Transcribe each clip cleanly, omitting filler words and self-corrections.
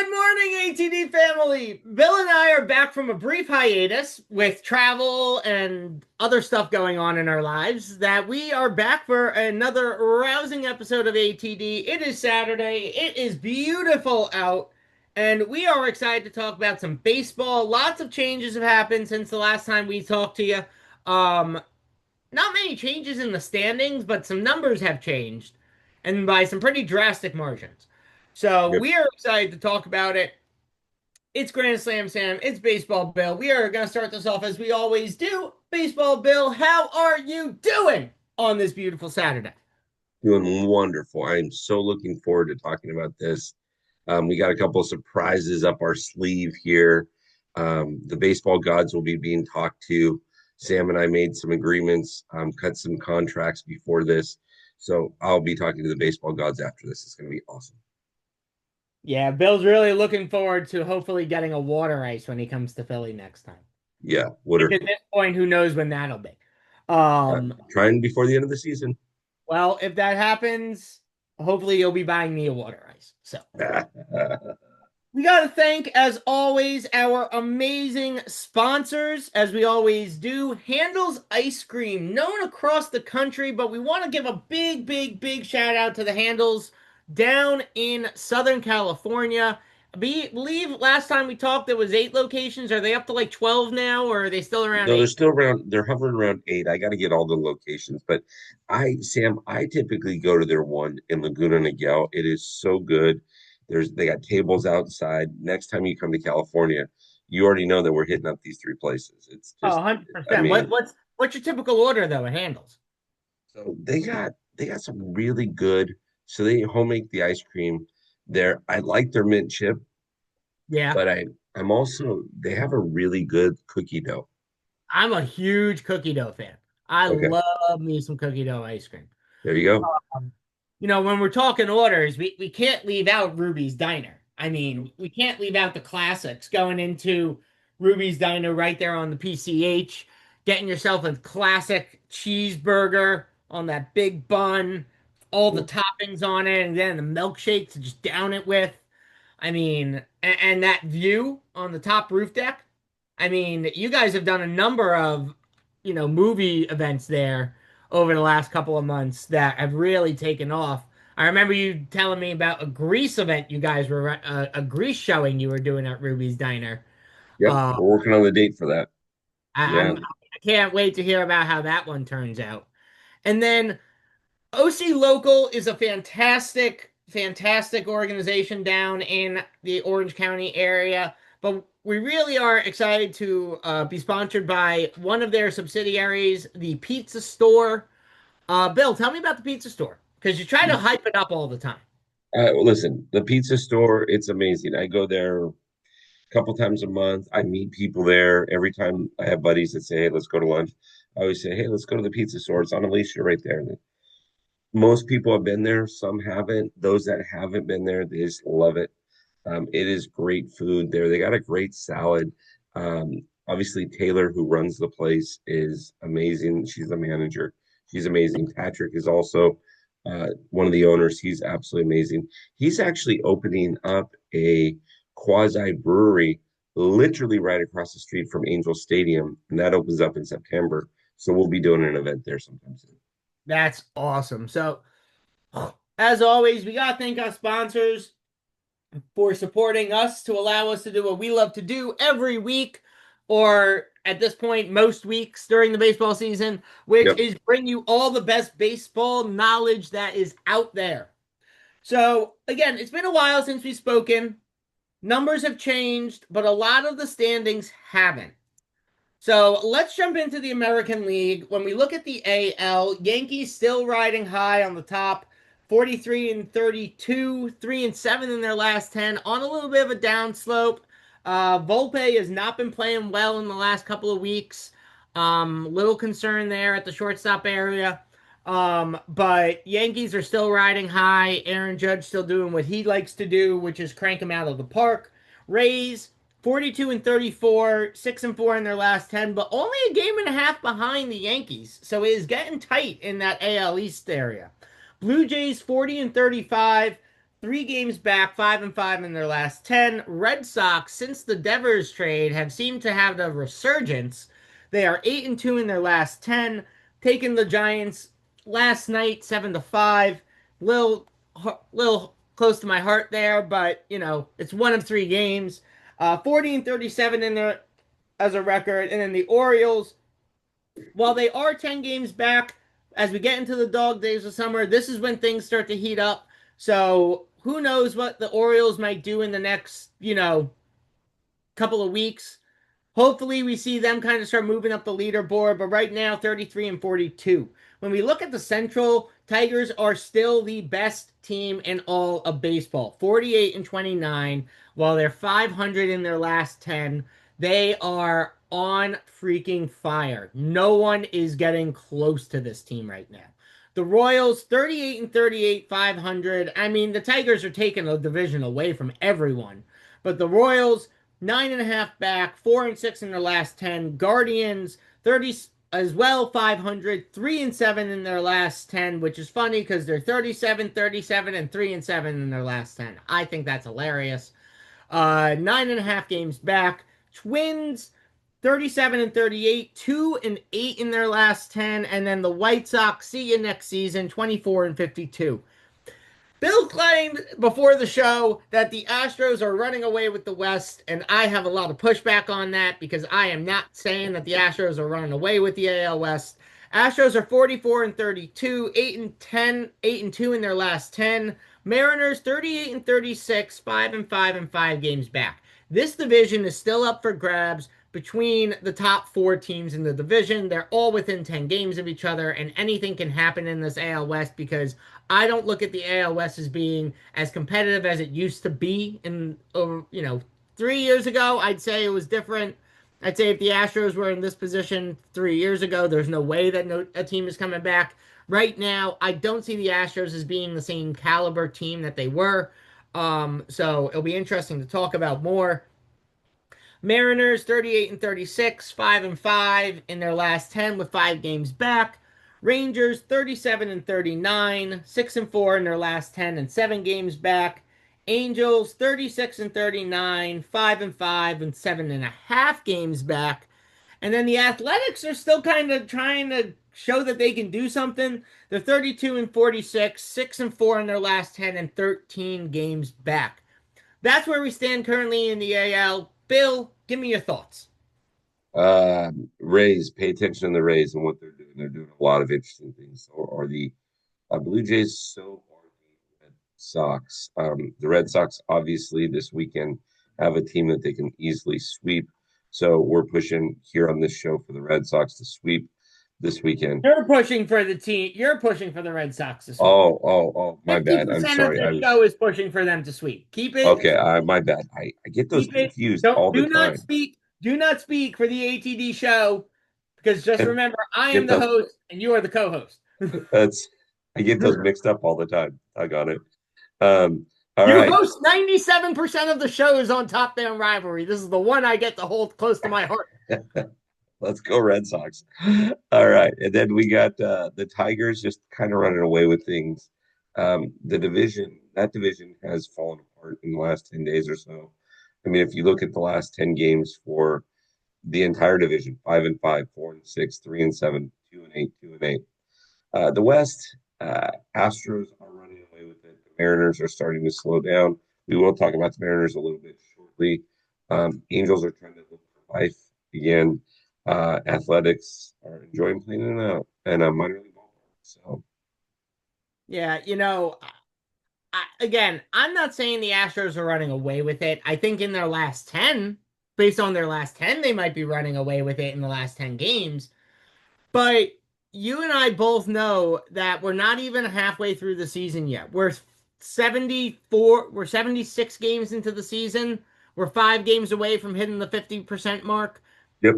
Good morning, ATD family. Bill and I are back from a brief hiatus with travel and other stuff going on in our lives. That we are back for another rousing episode of ATD. It is Saturday. It is beautiful out, and we are excited to talk about some baseball. Lots of changes have happened since the last time we talked to you. Um, Not many changes in the standings, but some numbers have changed, and by some pretty drastic margins. So Yep. we are excited to talk about it. It's Grand Slam Sam. It's Baseball Bill. We are going to start this off as we always do. Baseball Bill, how are you doing on this beautiful Saturday? Doing wonderful. I'm so looking forward to talking about this. We got a couple of surprises up our sleeve here. The baseball gods will be being talked to. Sam and I made some agreements, cut some contracts before this. So I'll be talking to the baseball gods after this. It's going to be awesome. Yeah, Bill's really looking forward to hopefully getting a water ice when he comes to Philly next time. Yeah, what Which are at this point, who knows when that'll be? Um, trying before the end of the season. well, if that happens, hopefully you'll be buying me a water ice. So we got to thank, as always, our amazing sponsors, as we always do. Handles Ice Cream, known across the country, but we want to give a big, big, big shout out to the Handles down in Southern California. Believe last time we talked, there was 8 locations. Are they up to like 12 now, or are they still around No, they're eight? still around. They're hovering around eight. I got to get all the locations, but Sam, I typically go to their one in Laguna Niguel. It is so good. They got tables outside. Next time you come to California, you already know that we're hitting up these three places. It's Oh, just, I 100%. mean, What's your typical order though at Handles? so they got some really good. So they home make the ice cream there. I like their mint chip, Yeah. but I'm also they have a really good cookie dough. I'm a huge cookie dough fan. I Okay, love me some cookie dough ice cream. there you go. Um, when we're talking orders, we can't leave out Ruby's Diner. I mean, we can't leave out the classics going into Ruby's Diner right there on the PCH, getting yourself a classic cheeseburger on that big bun, all the toppings on it, and then the milkshake to just down it with. I mean, and that view on the top roof deck. I mean, you guys have done a number of, movie events there over the last couple of months that have really taken off. I remember you telling me about a Grease event you guys were a Grease showing you were doing at Ruby's Diner. Yep, Uh, we're working on the date for that. Yeah. I can't wait to hear about how that one turns out. And then OC Local is a fantastic, fantastic organization down in the Orange County area. But we really are excited to be sponsored by one of their subsidiaries, the Pizza Store. Bill, tell me about the Pizza Store because you try to hype it up all the time. Listen, the pizza store, it's amazing. I go there a couple times a month. I meet people there. Every time I have buddies that say, hey, let's go to lunch, I always say, hey, let's go to the pizza store. It's on Alicia right there. And most people have been there, some haven't. Those that haven't been there, they just love it. It is great food there. They got a great salad. Obviously, Taylor, who runs the place, is amazing. She's the manager. She's amazing. Patrick is also one of the owners. He's absolutely amazing. He's actually opening up a quasi brewery literally right across the street from Angel Stadium, and that opens up in September. So we'll be doing an event there sometime soon. That's awesome. So, as always, we got to thank our sponsors for supporting us to allow us to do what we love to do every week, or at this point, most weeks during the baseball season, which Yep. is bring you all the best baseball knowledge that is out there. So, again, it's been a while since we've spoken. Numbers have changed, but a lot of the standings haven't. So let's jump into the American League. When we look at the AL, Yankees still riding high on the top, 43 and 32, 3 and 7 in their last 10, on a little bit of a downslope. Volpe has not been playing well in the last couple of weeks. Little concern there at the shortstop area. But Yankees are still riding high. Aaron Judge still doing what he likes to do, which is crank him out of the park. Rays 42 and 34, 6 and 4 in their last 10, but only a game and a half behind the Yankees. So it is getting tight in that AL East area. Blue Jays 40 and 35, 3 games back, 5-5 in their last 10. Red Sox, since the Devers trade, have seemed to have the resurgence. They are 8-2 in their last 10, taking the Giants last night 7-5. Little, little close to my heart there, but it's one of 3 games. 40-37 in there as a record, and then the Orioles, while they are 10 games back, as we get into the dog days of summer, this is when things start to heat up. So who knows what the Orioles might do in the next, couple of weeks. Hopefully, we see them kind of start moving up the leaderboard, but right now, 33 and 42. When we look at the Central, Tigers are still the best team in all of baseball, 48 and 29, while they're 500 in their last 10. They are on freaking fire. No one is getting close to this team right now. The Royals, 38 and 38, 500. I mean, the Tigers are taking a division away from everyone, but the Royals, 9.5 back, 4-6 in their last 10. Guardians, 30 as well, 500, 3-7 in their last 10, which is funny because they're 37, 37, and 3-7 in their last 10. I think that's hilarious. 9.5 games back. Twins, 37 and 38, 2-8 in their last 10. And then the White Sox, see you next season, 24 and 52. Bill claimed before the show that the Astros are running away with the West, and I have a lot of pushback on that because I am not saying that the Astros are running away with the AL West. Astros are 44 and 32, 8 and 10, 8 and 2 in their last 10. Mariners 38 and 36, 5 and 5 and 5 games back. This division is still up for grabs between the top 4 teams in the division. They're all within 10 games of each other, and anything can happen in this AL West because I don't look at the AL West as being as competitive as it used to be. In 3 years ago, I'd say it was different. I'd say if the Astros were in this position 3 years ago, there's no way that a team is coming back. Right now, I don't see the Astros as being the same caliber team that they were. So it'll be interesting to talk about more. Mariners 38 and 36, 5 and 5 in their last 10 with 5 games back. Rangers 37 and 39, 6 and 4 in their last 10 and 7 games back. Angels 36 and 39, 5 and 5 and 7.5 games back. And then the Athletics are still kind of trying to show that they can do something. They're 32 and 46, 6 and 4 in their last 10 and 13 games back. That's where we stand currently in the AL. Bill, give me your thoughts. Rays, pay attention to the Rays and what they're doing. They're doing a lot of interesting things. Or the Blue Jays, so are the Red Sox. The Red Sox, obviously, this weekend have a team that they can easily sweep. So we're pushing here on this show for the Red Sox to sweep this weekend. You're pushing for the team. You're pushing for the Red Sox to sweep. My bad. I'm 50% of sorry. I this was show is pushing for them to sweep. Keep it. okay. My bad. I get those Keep it. confused Don't all the do not time. speak. Do not speak for the ATD show because just And remember, I am get the those. host and you are the co-host. That's I get those mixed up all the time. I got it. All You right. host 97% of the shows on Top Down Rivalry. This is the one I get to hold close to my heart. Let's go Red Sox. All right. And then we got the Tigers just kind of running away with things. That division has fallen apart in the last 10 days or so. I mean, if you look at the last 10 games for the entire division, 5 and 5, 4 and 6, 3 and 7, 2 and 8, 2 and 8. The West, Astros are running away with it. The Mariners are starting to slow down. We will talk about the Mariners a little bit shortly. Angels are trying to look for life again. Athletics are enjoying playing in a minor league ballpark. So, Yeah, again, I'm not saying the Astros are running away with it. I think in their last 10, based on their last 10, they might be running away with it in the last 10 games. But you and I both know that we're not even halfway through the season yet. We're 76 games into the season. We're 5 games away from hitting the 50% mark. yep,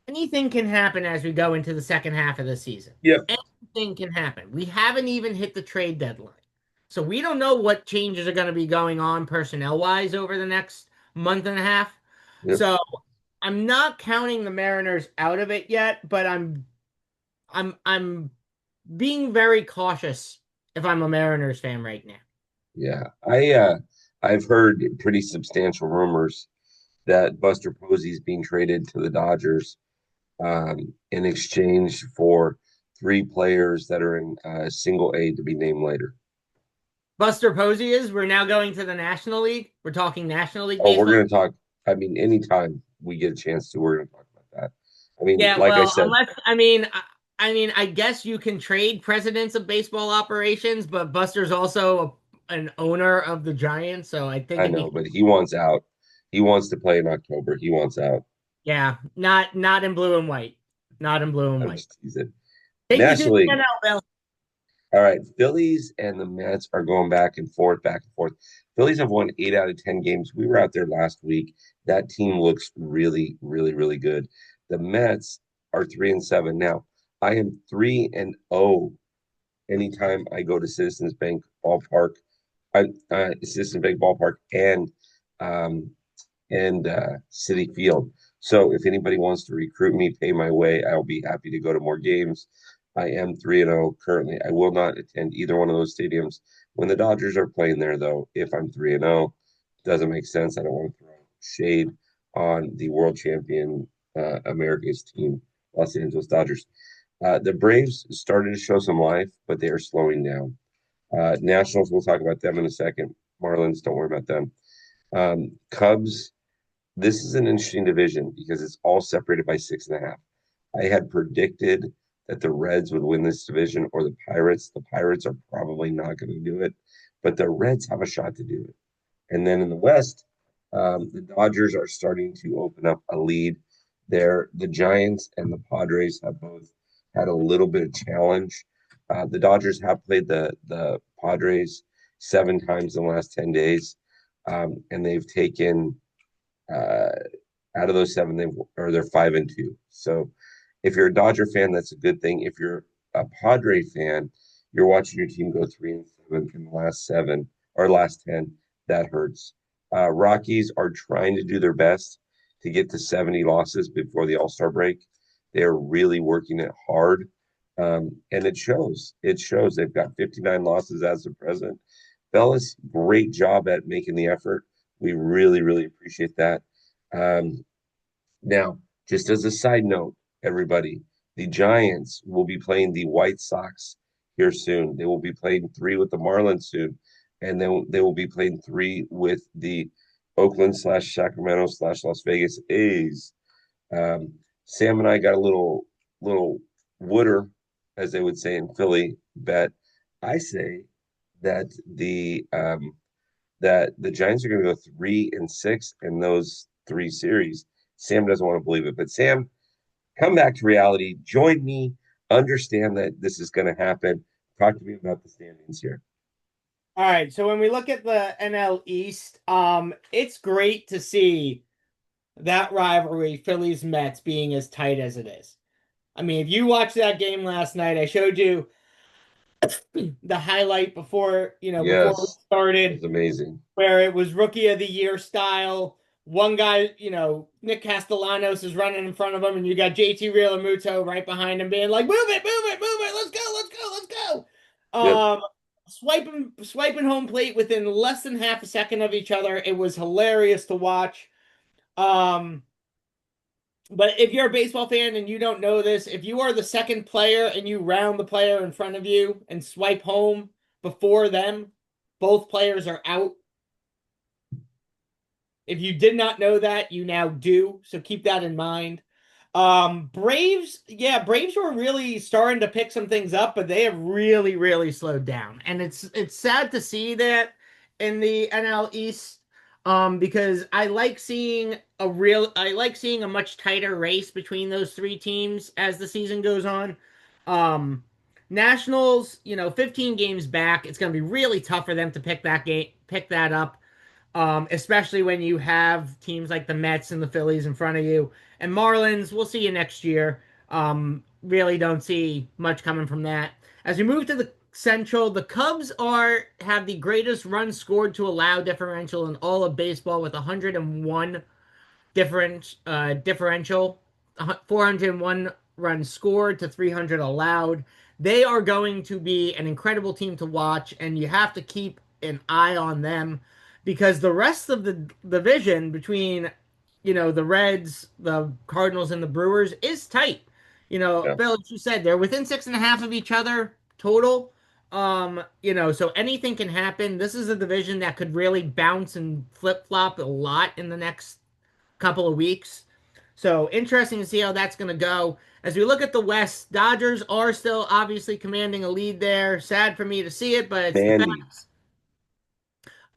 Anything can happen as we go into the second half of the season. yep, Anything can happen. We haven't even hit the trade deadline. So we don't know what changes are going to be going on personnel wise over the next month and a half. yep. So I'm not counting the Mariners out of it yet, but I'm being very cautious if I'm a Mariners fan right now. Yeah. I've heard pretty substantial rumors that Buster Posey's being traded to the Dodgers in exchange for three players that are in single A to be named later. Buster Posey is. We're now going to the National League. We're talking National League Oh, we're baseball. going to talk. I mean, anytime we get a chance to, we're going to talk about that. I mean, Yeah, like I well, said, unless I mean, I guess you can trade presidents of baseball operations, but Buster's also an owner of the Giants, so I think I it'd know, be but he wants out. He wants to play in October. He wants out. yeah, not in blue and white, not in blue and I'm white. just teasing. Take me to National the League. NL, Bill. All right, Phillies and the Mets are going back and forth, back and forth. Phillies have won 8 out of 10 games. We were out there last week. That team looks really, really, really good. The Mets are 3-7 now. I am 3-0 anytime I go to Citizens Bank Ballpark. Citizens Bank Ballpark um, and City Field. So if anybody wants to recruit me, pay my way, I'll be happy to go to more games. I am 3-0 currently. I will not attend either one of those stadiums when the Dodgers are playing there, though. If I'm 3-0, doesn't make sense. I don't want to throw shade on the world champion America's team, Los Angeles Dodgers. The Braves started to show some life, but they are slowing down. Nationals, we'll talk about them in a second. Marlins, don't worry about them. Cubs, this is an interesting division because it's all separated by 6.5. I had predicted that the Reds would win this division or the Pirates. The Pirates are probably not going to do it, but the Reds have a shot to do it. And then in the West, the Dodgers are starting to open up a lead there. The Giants and the Padres have both had a little bit of challenge. The Dodgers have played the Padres 7 times in the last 10 days, and they've taken uh, out of those seven, they're 5-2. So if you're a Dodger fan, that's a good thing. If you're a Padre fan, you're watching your team go 3-7 in the last seven or last 10. That hurts. Rockies are trying to do their best to get to 70 losses before the All Star break. They're really working it hard. And it shows. It shows they've got 59 losses as of present. Fellas, great job at making the effort. We really, really appreciate that. Um, Now, just as a side note, everybody, the Giants will be playing the White Sox here soon. They will be playing three with the Marlins soon, and then they will be playing three with the Oakland/Sacramento/Las Vegas A's. Sam and I got a little wooder, as they would say in Philly, bet. I say that the Giants are going to go 3-6 in those three series. Sam doesn't want to believe it, but Sam, come back to reality. Join me. Understand that this is going to happen. Talk to me about the standings here. All right, so when we look at the NL East, it's great to see that rivalry, Phillies Mets, being as tight as it is. I mean, if you watched that game last night, I showed you the highlight before we Yes, it started, was amazing. where it was rookie of the year style. One guy, Nick Castellanos is running in front of him, and you got JT Realmuto right behind him, being like, "Move it, move it, move it! Let's go, let's go, let's go!" Yep. Swiping home plate within less than half a second of each other. It was hilarious to watch. Um, but if you're a baseball fan and you don't know this, if you are the second player and you round the player in front of you and swipe home before them, both players are out. If you did not know that, you now do. So keep that in mind. Braves, yeah, Braves were really starting to pick some things up, but they have really, really slowed down. And it's sad to see that in the NL East. Because I like seeing a much tighter race between those three teams as the season goes on. Um, Nationals, 15 games back, it's gonna be really tough for them to pick that up, especially when you have teams like the Mets and the Phillies in front of you. And Marlins, we'll see you next year. Really don't see much coming from that. As we move to the Central, the Cubs have the greatest runs scored to allow differential in all of baseball with 101 differential, 401 runs scored to 300 allowed. They are going to be an incredible team to watch, and you have to keep an eye on them because the rest of the division between, the Reds, the Cardinals, and the Brewers is tight. Yeah. Bill, as you said, they're within 6.5 of each other total. So anything can happen. This is a division that could really bounce and flip-flop a lot in the next couple of weeks. So interesting to see how that's going to go. As we look at the West, Dodgers are still obviously commanding a lead there. Sad for me to see it, but it's the Mandy. facts.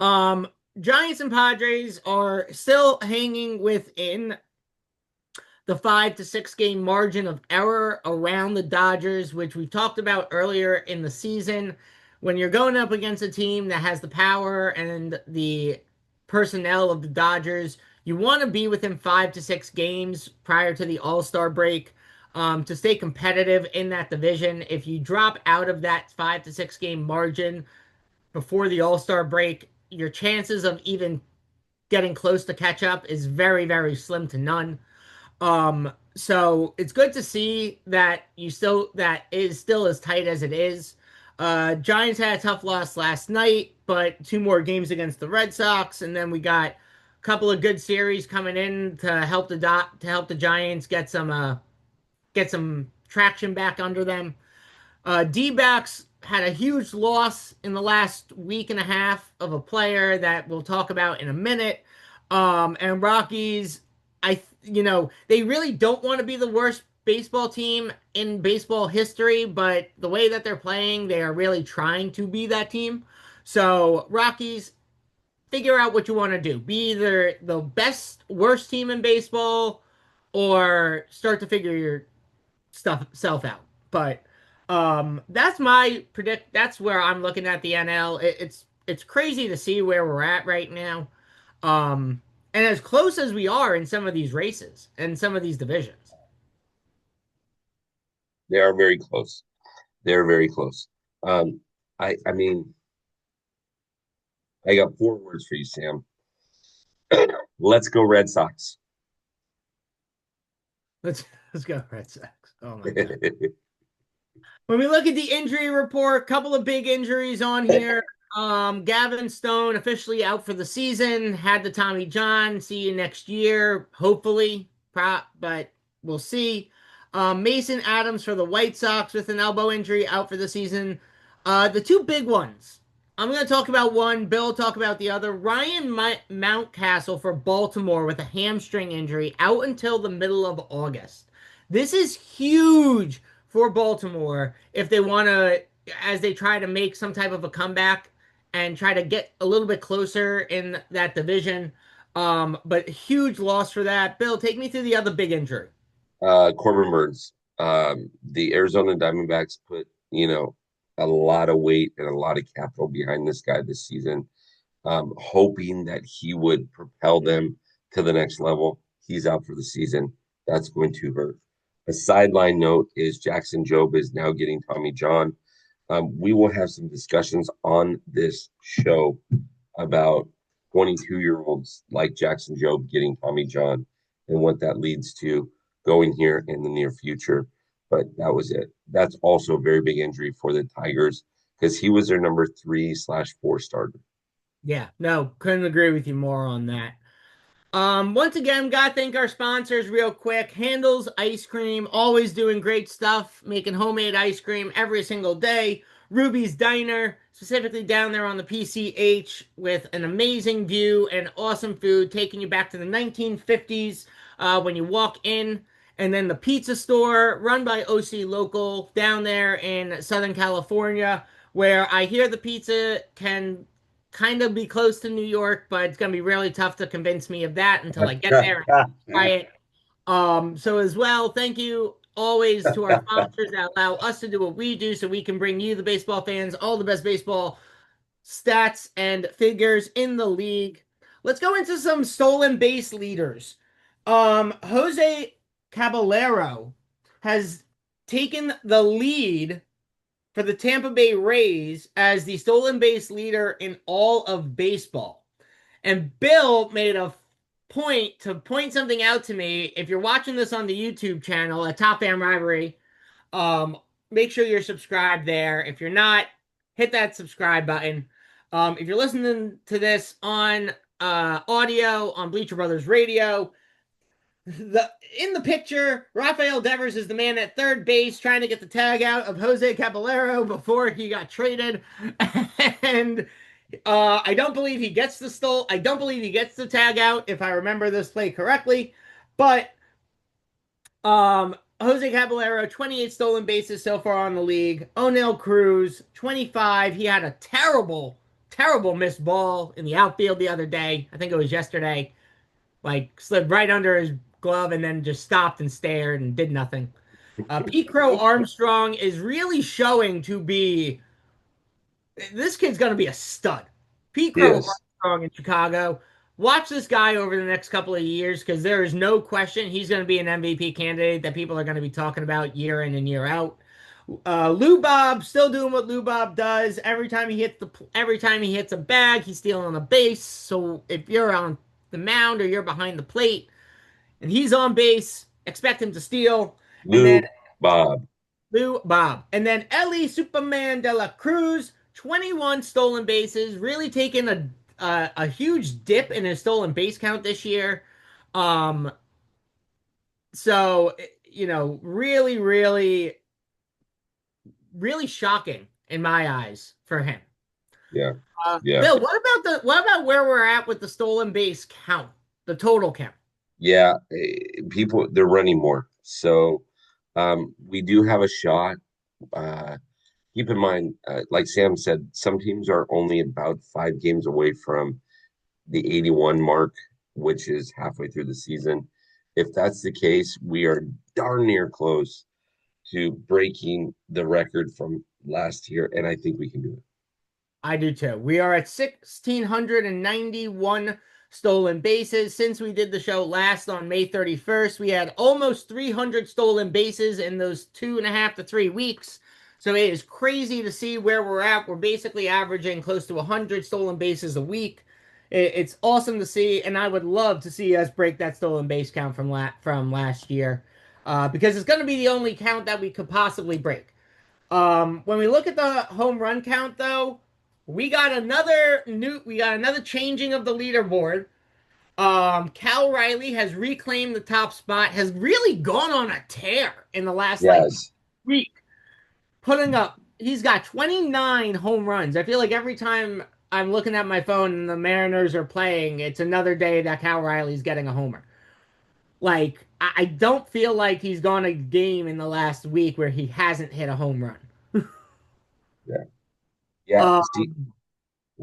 Um, Giants and Padres are still hanging within the 5 to 6 game margin of error around the Dodgers, which we talked about earlier in the season. When you're going up against a team that has the power and the personnel of the Dodgers, you want to be within 5 to 6 games prior to the All-Star break to stay competitive in that division. If you drop out of that 5 to 6 game margin before the All-Star break, your chances of even getting close to catch up is very, very slim to none. So it's good to see that that is still as tight as it is. Giants had a tough loss last night, but two more games against the Red Sox, and then we got a couple of good series coming in to help the Giants get some traction back under them. D-backs had a huge loss in the last week and a half of a player that we'll talk about in a minute. And Rockies, they really don't want to be the worst baseball team in baseball history, but the way that they're playing, they are really trying to be that team. So, Rockies, figure out what you want to do. Be either the best, worst team in baseball, or start to figure your stuff self out. But that's where I'm looking at the NL. It's crazy to see where we're at right now. And as close as we are in some of these races and some of these divisions. They are very close. They're very close. Um, I mean, I got 4 words for you, Sam. Let's go Red Sox. Let's let's go Red Sox. Oh my God. When we look at the injury report, a couple of big injuries on here. Gavin Stone officially out for the season. Had the Tommy John. See you next year, hopefully. But we'll see. Mason Adams for the White Sox with an elbow injury out for the season. The two big ones. I'm going to talk about one. Bill will talk about the other. Ryan Mountcastle for Baltimore with a hamstring injury out until the middle of August. This is huge for Baltimore if they want to, as they try to make some type of a comeback and try to get a little bit closer in that division. But huge loss for that. Bill, take me through the other big injury. Corbin Burns. The Arizona Diamondbacks put, a lot of weight and a lot of capital behind this guy this season, hoping that he would propel them to the next level. He's out for the season. That's going to hurt. A sideline note is Jackson Jobe is now getting Tommy John. We will have some discussions on this show about 22-year-olds like Jackson Jobe getting Tommy John and what that leads to going here in the near future. But that was it. That's also a very big injury for the Tigers because he was their number 3/4 starter. Yeah, no, couldn't agree with you more on that. Once again, gotta thank our sponsors real quick. Handles Ice Cream, always doing great stuff, making homemade ice cream every single day. Ruby's Diner, specifically down there on the PCH, with an amazing view and awesome food, taking you back to the 1950s when you walk in. And then the pizza store, run by OC Local, down there in Southern California, where I hear the pizza can kind of be close to New York, but it's going to be really tough to convince me of that until I get there and try it. So as well, thank you always to our sponsors that allow us to do what we do so we can bring you, the baseball fans, all the best baseball stats and figures in the league. Let's go into some stolen base leaders. Jose Caballero has taken the lead for the Tampa Bay Rays as the stolen base leader in all of baseball. And Bill made a point to point something out to me. If you're watching this on the YouTube channel at Top Fan Rivalry, um, make sure you're subscribed there. If you're not, hit that subscribe button. If you're listening to this on audio on Bleacher Brothers Radio, the in the picture, Rafael Devers is the man at third base trying to get the tag out of Jose Caballero before he got traded, and I don't believe he gets the stole. I don't believe he gets the tag out if I remember this play correctly, but Jose Caballero, 28 stolen bases so far on the league. O'Neill Cruz, 25. He had a terrible missed ball in the outfield the other day. I think it was yesterday. Like slid right under his glove and then just stopped and stared and did nothing. Pete Crow Armstrong is really showing to be this kid's going to be a stud. Pete He Crow is. Armstrong in Chicago. Watch this guy over the next couple of years because there is no question he's going to be an MVP candidate that people are going to be talking about year in and year out. Lou Bob still doing what Lou Bob does. Every time he hits a bag, he's stealing on the base. So if you're on the mound or you're behind the plate and he's on base, expect him to steal. And then Lou Bob. Lou Bob. And then Ellie Superman de la Cruz, 21 stolen bases, really taking a huge dip in his stolen base count this year. Um, so really shocking in my eyes for him. Yeah. Yeah. Bill, what about where we're at with the stolen base count, the total count? Yeah. People, they're running more. So we do have a shot. Uh, Keep in mind, like Sam said, some teams are only about 5 games away from the 81 mark, which is halfway through the season. If that's the case, we are darn near close to breaking the record from last year, and I think we can do it. I do too. We are at 1,691 stolen bases. Since we did the show last on May 31st, we had almost 300 stolen bases in those 2.5 to 3 weeks. So it is crazy to see where we're at. We're basically averaging close to 100 stolen bases a week. It's awesome to see, and I would love to see us break that stolen base count from last year, because it's going to be the only count that we could possibly break. When we look at the home run count, though, we got another changing of the leaderboard. Cal Riley has reclaimed the top spot, has really gone on a tear in the last like Yes, week, putting up. He's got 29 home runs. I feel like every time I'm looking at my phone and the Mariners are playing, it's another day that Cal Riley's getting a homer. Like I don't feel like he's gone a game in the last week where he hasn't hit a home run. yeah, yeah. Uh, See,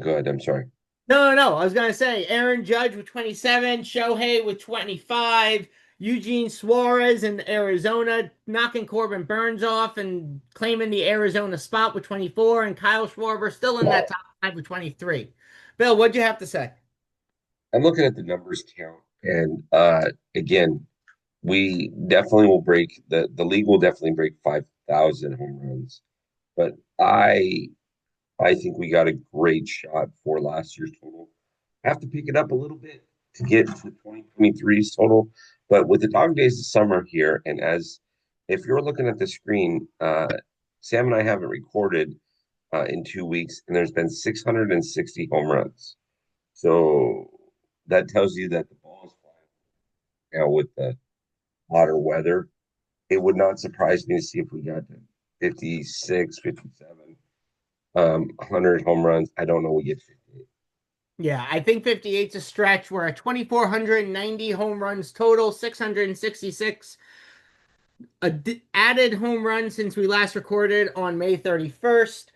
go ahead. I'm sorry. no. I was gonna say Aaron Judge with 27, Shohei with 25, Eugene Suarez in Arizona knocking Corbin Burns off and claiming the Arizona spot with 24, and Kyle Schwarber still in that top five with 23. Bill, what'd you have to say? I'm looking at the numbers count, and again, we definitely will break the league will definitely break 5,000 home runs. But I think we got a great shot for last year's total. Have to pick it up a little bit to get to 2023's total. But with the dog days of summer here, and as if you're looking at the screen, Sam and I haven't recorded in 2 weeks, and there's been 660 home runs. So that tells you that the ball is flying now with the hotter weather. It would not surprise me to see if we got to 56, 57, 100 home runs. I don't know. We get 58. Yeah, I think 58's a stretch. We're at 2,490 home runs total, 666 added home runs since we last recorded on May 31st.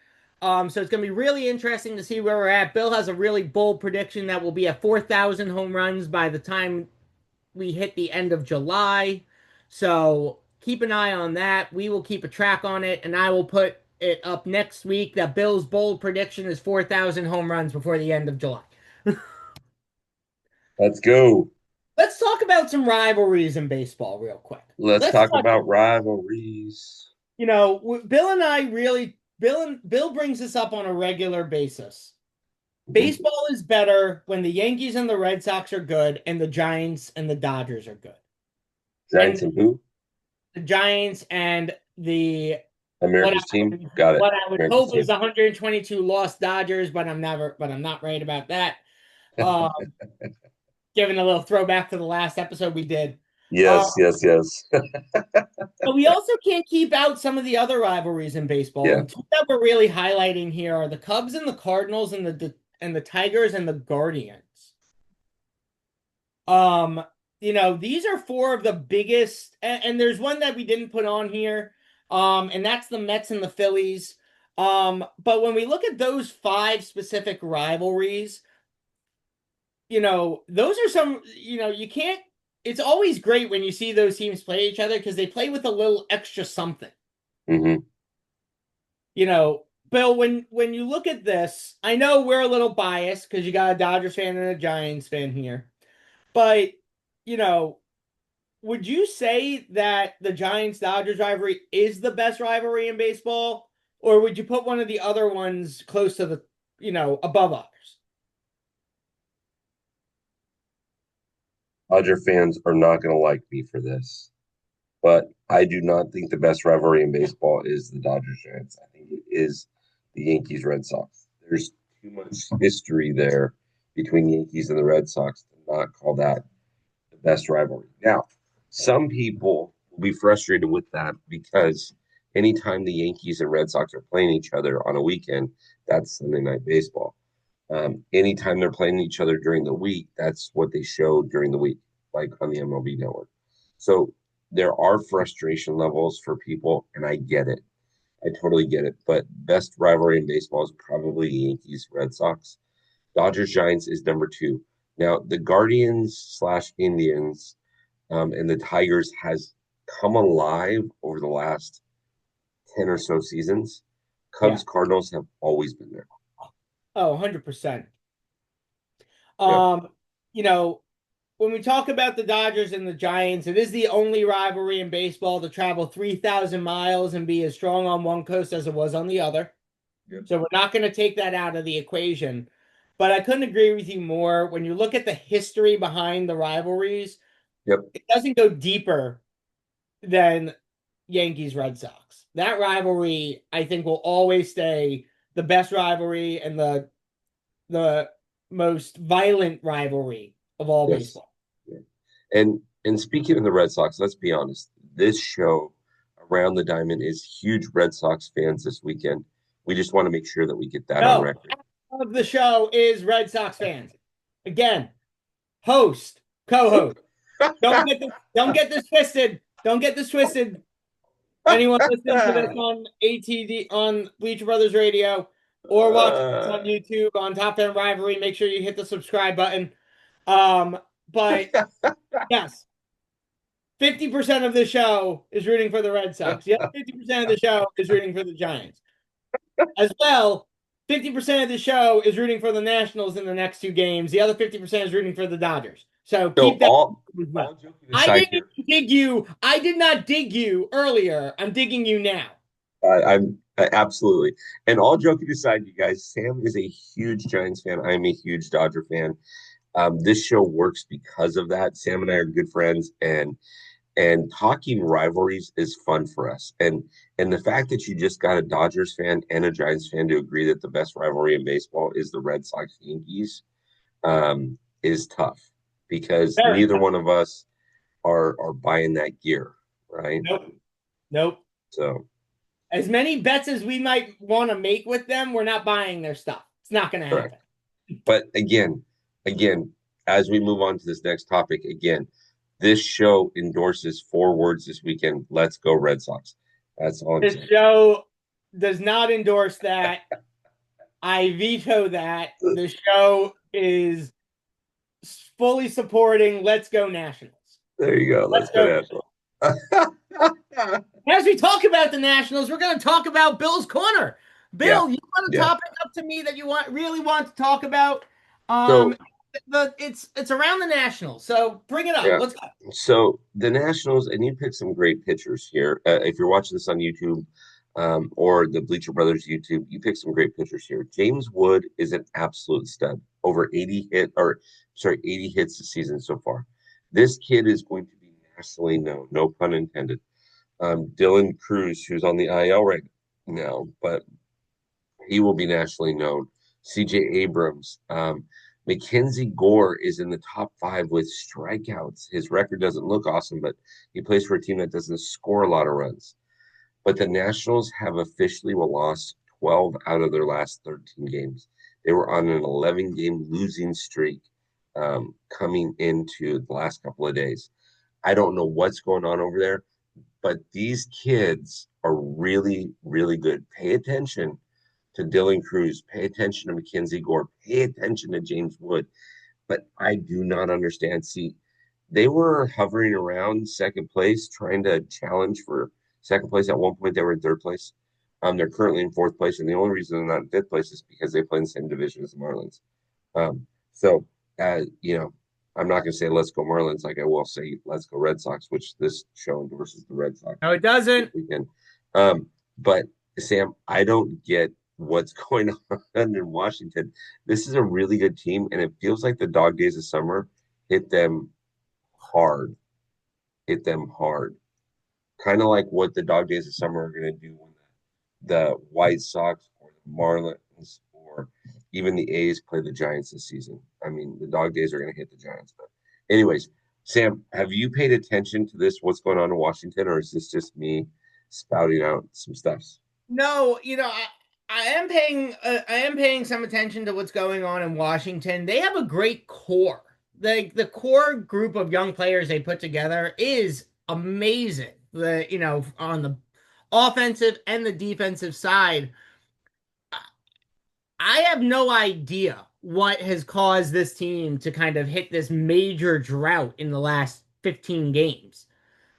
So it's going to be really interesting to see where we're at. Bill has a really bold prediction that we'll be at 4,000 home runs by the time we hit the end of July. So keep an eye on that. We will keep a track on it, and I will put it up next week that Bill's bold prediction is 4,000 home runs before the end of July. Let's go. Let's talk about some rivalries in baseball real quick. Let's Let's talk talk, about rivalries. Bill and I really Bill brings this up on a regular basis. Mhm. Baseball is better when the Yankees and the Red Sox are good and the Giants and the Dodgers are good. Giants And and who? the Giants and the What America's team. Got it. what I would America's hope is team. 122 lost Dodgers, but I'm not right about that. Um, Giving a little throwback to the last episode we did. Uh, Yes, yes, yes. but we also can't keep out some of the other rivalries in baseball. Yeah. And two that we're really highlighting here are the Cubs and the Cardinals and the Tigers and the Guardians. Um, these are four of the biggest, and there's one that we didn't put on here, and that's the Mets and the Phillies. But when we look at those five specific rivalries, those are some, you can't, it's always great when you see those teams play each other because they play with a little extra something. Hmm. Bill, when you look at this, I know we're a little biased because you got a Dodgers fan and a Giants fan here, but you know, would you say that the Giants Dodgers rivalry is the best rivalry in baseball, or would you put one of the other ones close to the, above others? Dodger fans are not going to like me for this, but I do not think the best rivalry in baseball is the Dodgers Giants. I think it is the Yankees Red Sox. There's too much history there between the Yankees and the Red Sox to not call that the best rivalry. Now, some people will be frustrated with that because anytime the Yankees and Red Sox are playing each other on a weekend, that's Sunday night baseball. Anytime they're playing each other during the week, that's what they show during the week, like on the MLB network. So there are frustration levels for people, and I get it. I totally get it. But best rivalry in baseball is probably Yankees Red Sox. Dodgers Giants is number two. Now the Guardians slash Indians and the Tigers has come alive over the last 10 or so seasons. Yeah. Cubs Cardinals have always been there. Oh, 100%. Yep. Um, you know, when we talk about the Dodgers and the Giants, it is the only rivalry in baseball to travel 3,000 miles and be as strong on one coast as it was on the other. Yep. So we're not going to take that out of the equation. But I couldn't agree with you more. When you look at the history behind the rivalries, Yep. it doesn't go deeper than Yankees Red Sox. That rivalry, I think, will always stay the best rivalry and the most violent rivalry of all Yes. baseball. Yeah. And speaking of the Red Sox, let's be honest. This show around the diamond is huge Red Sox fans this weekend. We just want to make sure that we get that on No, record. of the show is Red Sox fans. Again, host, co-host. Don't get this twisted. Don't get this twisted. Anyone listening to this on ATD on Bleacher Brothers Radio or watching this on YouTube on Top End Rivalry, make sure you hit the subscribe button. But yes, 50% of the show is rooting for the Red Sox. The other 50% of the show is rooting for the Giants. As well, 50% of the show is rooting for the Nationals in the next two games. The other 50% is rooting for the Dodgers. So So keep that as all well. joking I aside didn't here, dig you. I did not dig you earlier. I'm digging you now. absolutely. And all joking aside, you guys, Sam is a huge Giants fan. I'm a huge Dodger fan. This show works because of that. Sam and I are good friends, and talking rivalries is fun for us. And the fact that you just got a Dodgers fan and a Giants fan to agree that the best rivalry in baseball is the Red Sox Yankees is tough because Very neither tough. one of us are buying that gear, right? Nope. Nope. So As many bets as we might want to make with them, we're not buying their stuff. It's not going to correct. happen. But again, as we move on to this next topic, again, this show endorses four words this weekend. Let's go Red Sox. That's all I'm This saying. show does not endorse that. I veto that. The show is fully supporting Let's Go Nationals. There you go. Let's Let's go go. Nationals. As we talk about the Nationals, we're going to talk about Bill's Corner. Yeah, Bill, you got a yeah. topic up to me that you really want to talk about. Um, So it's around the Nationals, so bring it up. yeah, Let's go. so the Nationals, and you picked some great pitchers here. If you're watching this on YouTube or the Bleacher Brothers YouTube, you picked some great pitchers here. James Wood is an absolute stud. Over 80 hits this season so far. This kid is going to be nationally known. No pun intended. Dylan Cruz, who's on the IL right now, but he will be nationally known. CJ Abrams. Mackenzie Gore is in the top five with strikeouts. His record doesn't look awesome, but he plays for a team that doesn't score a lot of runs. But the Nationals have officially lost 12 out of their last 13 games. They were on an 11 game losing streak coming into the last couple of days. I don't know what's going on over there, but these kids are really, really good. Pay attention to Dylan Cruz. Pay attention to Mackenzie Gore. Pay attention to James Wood. But I do not understand. See, they were hovering around second place, trying to challenge for second place. At one point, they were in third place. They're currently in fourth place, and the only reason they're not in fifth place is because they play in the same division as the Marlins. So, you know, I'm not going to say let's go Marlins like I will say let's go Red Sox, which this show endorses the Red Sox No, it this doesn't. weekend. But Sam, I don't get what's going on in Washington. This is a really good team, and it feels like the dog days of summer hit them hard, hit them hard. Kind of like what the dog days of summer are going to do when the White Sox or the Marlins or even the A's play the Giants this season. I mean, the dog days are going to hit the Giants. But, anyways, Sam, have you paid attention to this? What's going on in Washington, or is this just me spouting out some stuff? No, I am paying some attention to what's going on in Washington. They have a great core. The core group of young players they put together is amazing. On the offensive and the defensive side, I have no idea what has caused this team to kind of hit this major drought in the last 15 games.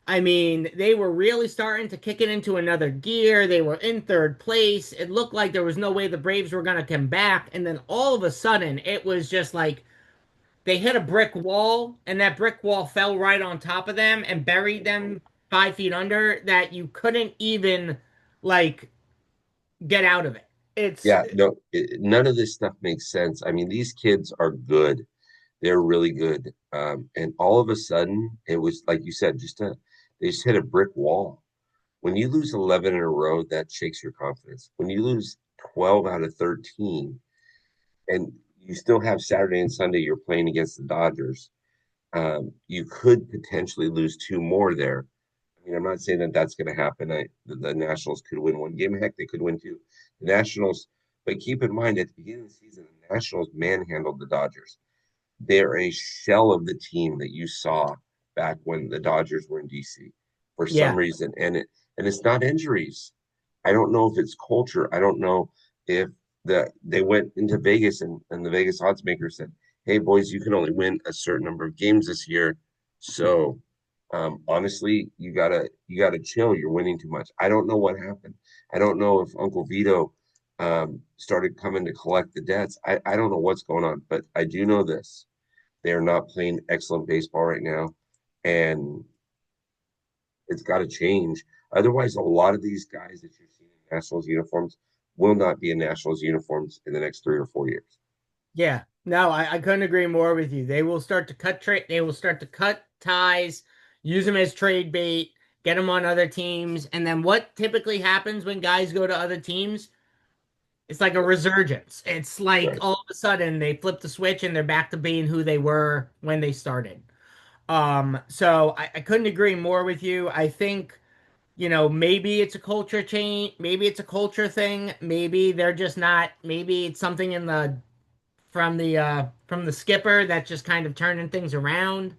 I mean, they were really starting to kick it into another gear. They were in third place. It looked like there was no way the Braves were going to come back. And then all of a sudden, it was just like they hit a brick wall, and that brick wall fell right on top of them and buried them 5 feet under that you couldn't even like get out of it. It's Yeah, no, none of this stuff makes sense. I mean, these kids are good. They're really good. And all of a sudden, it was like you said, they just hit a brick wall. When you lose 11 in a row, that shakes your confidence. When you lose 12 out of 13, and you still have Saturday and Sunday, you're playing against the Dodgers, you could potentially lose two more there. I mean, I'm not saying that that's going to happen. The Nationals could win one game. Heck, they could win two. The Nationals, but keep in mind at the beginning of the season, the Nationals manhandled the Dodgers. They're a shell of the team that you saw back when the Dodgers were in DC for some yeah, reason, and it's not injuries. I don't know if it's culture. I don't know if they went into Vegas and the Vegas odds maker said, "Hey boys, you can only win a certain number of games this year, so honestly, you gotta chill. You're winning too much." I don't know what happened. I don't know if Uncle Vito started coming to collect the debts. I don't know what's going on, but I do know this. They are not playing excellent baseball right now, and it's got to change. Otherwise, a lot of these guys that you're seeing in Nationals uniforms will not be in Nationals uniforms in the next 3 or 4 years. yeah. No, I couldn't agree more with you. They will start to cut trade. They will start to cut ties, use them as trade bait, get them on other teams, and then what typically happens when guys go to other teams? It's like a resurgence. It's like Right. all of a sudden they flip the switch and they're back to being who they were when they started. So I couldn't agree more with you. I think, maybe it's a culture change, maybe it's a culture thing, maybe they're just not, maybe it's something in the from the skipper that's just kind of turning things around.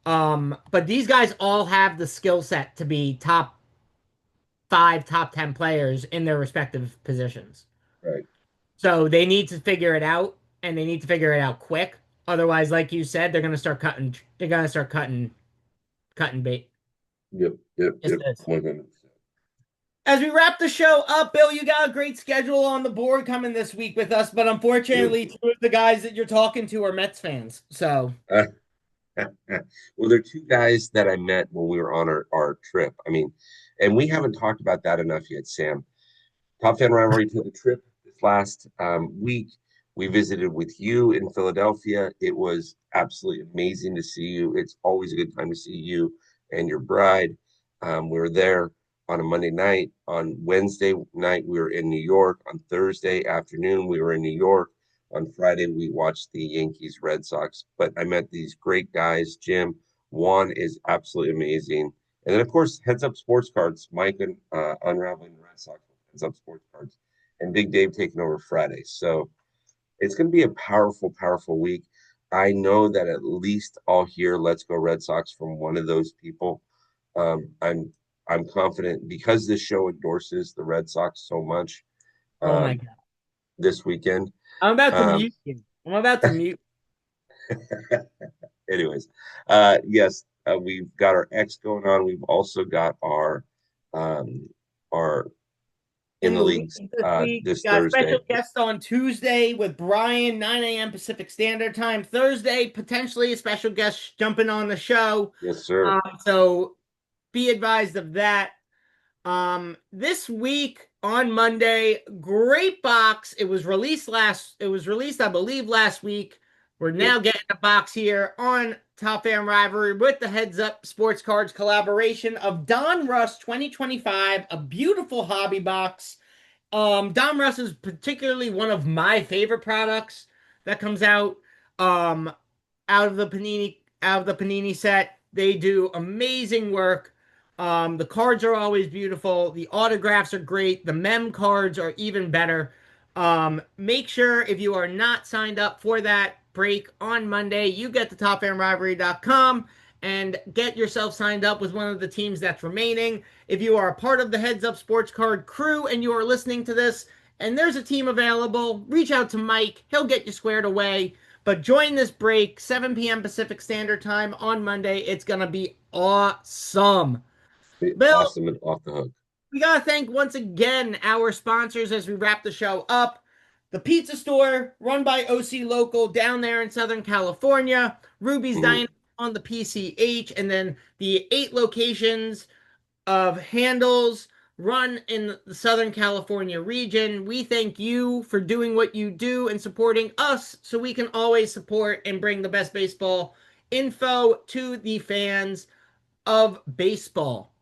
But these guys all have the skill set to be top five, top 10 players in their respective positions. Right. So they need to figure it out, and they need to figure it out quick. Otherwise, like you said, they're gonna start cutting. They're gonna start cutting bait. Yep. Yep. Just Yep. this. 100%. As we wrap the show up, Bill, you got a great schedule on the board coming this week with us, but Yep. unfortunately, two of the guys that you're talking to are Mets fans. So Well, there are two guys that I met when we were on our trip. I mean, and we haven't talked about that enough yet, Sam. Top Fan Rivalry took a trip this last week. We visited with you in Philadelphia. It was absolutely amazing to see you. It's always a good time to see you and your bride. We were there on a Monday night. On Wednesday night, we were in New York. On Thursday afternoon, we were in New York. On Friday, we watched the Yankees Red Sox. But I met these great guys. Jim, Juan is absolutely amazing. And then, of course, Heads Up Sports Cards, Mike and Unraveling the Red Sox with Heads Up Sports Cards, and Big Dave taking over Friday. So it's going to be a powerful, powerful week. I know that at least I'll hear "Let's Go Red Sox" from one of those people. Um, I'm I'm confident because this show endorses the Red Sox so much Oh my um, God. this weekend. I'm about to Um, mute you. I'm about to mute. anyways, yes, we've got our X going on. We've also got um, our in In the the league leagues this week. this Got a special Thursday. guest on Tuesday with Brian, 9 a.m. Pacific Standard Time. Thursday, potentially a special guest jumping on the show. Yes, sir. So be advised of that. This week on Monday, great box. It was released, I believe, last week. We're Yep. now getting a box here on Top Fan Rivalry with the Heads Up Sports Cards collaboration of Don Russ 2025, a beautiful hobby box. Don Russ is particularly one of my favorite products that comes out. Um, out of the Panini set. They do amazing work. The cards are always beautiful. The autographs are great. The mem cards are even better. Make sure if you are not signed up for that break on Monday, you get to topfanrivalry.com and get yourself signed up with one of the teams that's remaining. If you are a part of the Heads Up Sports Card crew and you are listening to this and there's a team available, reach out to Mike. He'll get you squared away. But join this break, 7 p.m. Pacific Standard Time on Monday. It's going to be awesome. Be Bill, awesome and off the hook. we got to thank once again our sponsors as we wrap the show up. The pizza store run by OC Local down there in Southern California, Ruby's Mhm. Diner on the PCH, and then the 8 locations of handles run in the Southern California region. We thank you for doing what you do and supporting us so we can always support and bring the best baseball info to the fans of baseball.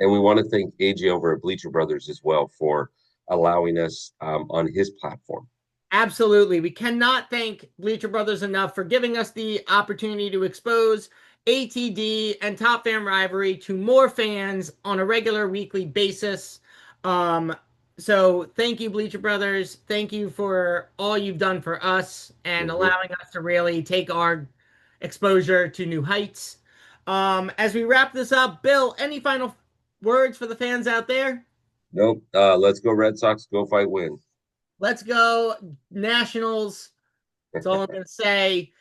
And we want to thank AJ over at Bleacher Brothers as well for allowing us on his platform. Absolutely. We cannot thank Bleacher Brothers enough for giving us the opportunity to expose ATD and Top Fan Rivalry to more fans on a regular weekly basis. Um, so thank you, Bleacher Brothers. Thank you for all you've done for us and Mhm. allowing us to really take our exposure to new heights. As we wrap this up, Bill, any final words for the fans out there? Nope. Let's go Red Sox. Go fight win. Let's go, Nationals. That's all I'm going to say.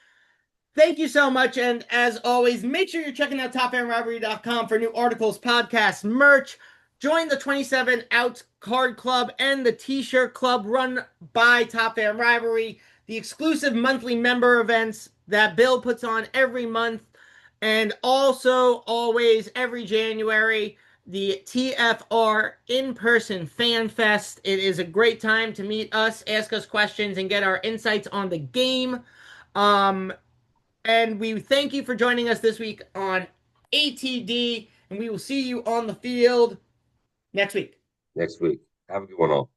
Thank you so much. And as always, make sure you're checking out topfanrivalry.com for new articles, podcasts, merch. Join the 27 Out Card Club and the T-Shirt Club run by Top Fan Rivalry, the exclusive monthly member events that Bill puts on every month. And also, always, every January, the TFR in-person fan fest. It is a great time to meet us, ask us questions, and get our insights on the game. Um, and we thank you for joining us this week on ATD, and we will see you on the field next week. Next week. Have a good one all.